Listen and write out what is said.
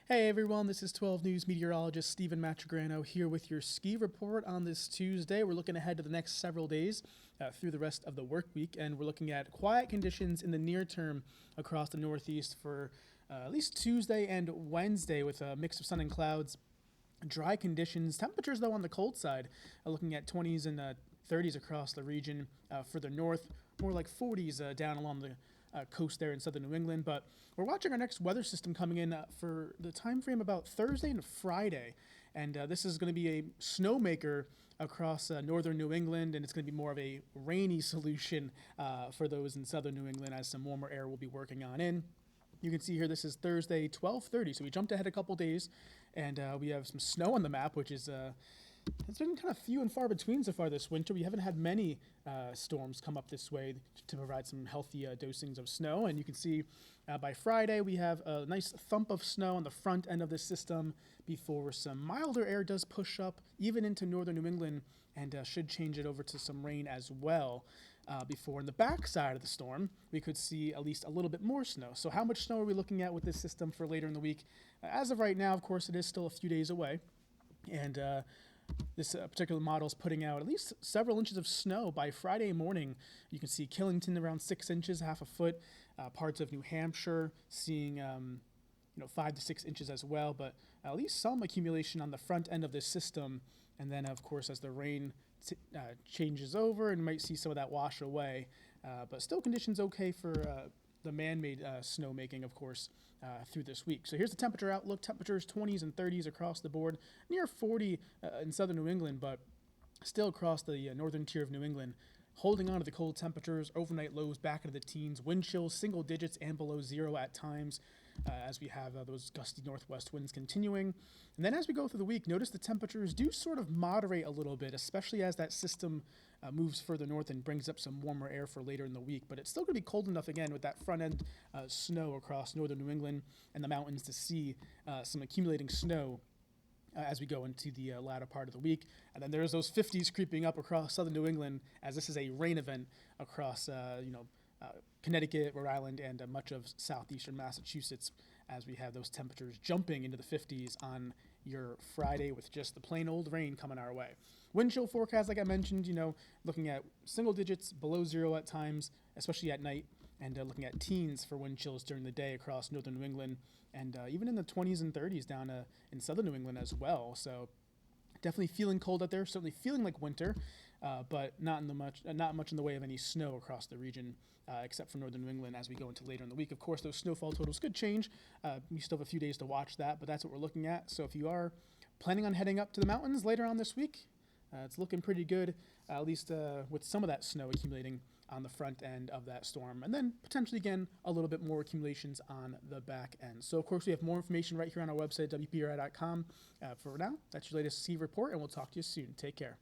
Hey everyone, this is 12 News meteorologist Stephen Matregrano here with your ski report on this Tuesday. We're looking ahead to the next several days through the rest of the work week, and we're looking at quiet conditions in the near term across the Northeast for at least Tuesday and Wednesday with a mix of sun and clouds. Dry conditions. Temperatures, though, on the cold side, looking at 20s and 30s across the region. Further north, more like 40s down along the coast there in southern New England. But we're watching our next weather system coming in for the time frame about Thursday and Friday. And this is going to be a snowmaker across northern New England, and it's going to be more of a rainy solution for those in southern New England as some warmer air will be working on in. You can see here this is Thursday, 12:30, so we jumped ahead a couple days, and we have some snow on the map, which is it's been kind of few and far between so far this winter. We haven't had many storms come up this way to provide some healthy dosings of snow, and you can see by Friday we have a nice thump of snow on the front end of the system before some milder air does push up even into northern New England and should change it over to some rain as well. Before in the back side of the storm, we could see at least a little bit more snow. So how much snow are we looking at with this system for later in the week? As of right now, of course, it is still a few days away. And this particular model is putting out at least several inches of snow by Friday morning. You can see Killington around 6 inches, half a foot. Parts of New Hampshire seeing 5 to 6 inches as well. But at least some accumulation on the front end of this system. And then, of course, as the rain changes over, and might see some of that wash away, but still conditions okay for the man-made snowmaking, of course, through this week. So here's the temperature outlook. Temperatures 20s and 30s across the board, near 40 in southern New England, but still across the northern tier of New England. Holding on to the cold temperatures, overnight lows back into the teens, wind chills single digits and below zero at times as we have those gusty northwest winds continuing. And then as we go through the week, notice the temperatures do sort of moderate a little bit, especially as that system moves further north and brings up some warmer air for later in the week. But it's still going to be cold enough again with that front end snow across northern New England and the mountains to see some accumulating snow as we go into the latter part of the week. And then there's those 50s creeping up across southern New England as this is a rain event across, Connecticut, Rhode Island, and much of southeastern Massachusetts as we have those temperatures jumping into the 50s on your Friday with just the plain old rain coming our way. Wind chill forecast, like I mentioned, looking at single digits below zero at times, especially at night, and looking at teens for wind chills during the day across northern New England, and even in the 20s and 30s down in southern New England as well. So definitely feeling cold out there, certainly feeling like winter, but not much in the way of any snow across the region, except for northern New England as we go into later in the week. Of course, those snowfall totals could change. We still have a few days to watch that, but that's what we're looking at. So if you are planning on heading up to the mountains later on this week, it's looking pretty good, at least with some of that snow accumulating on the front end of that storm, and then potentially, again, a little bit more accumulations on the back end. So, of course, we have more information right here on our website, WPRI.com. For now, that's your latest ski report, and we'll talk to you soon. Take care.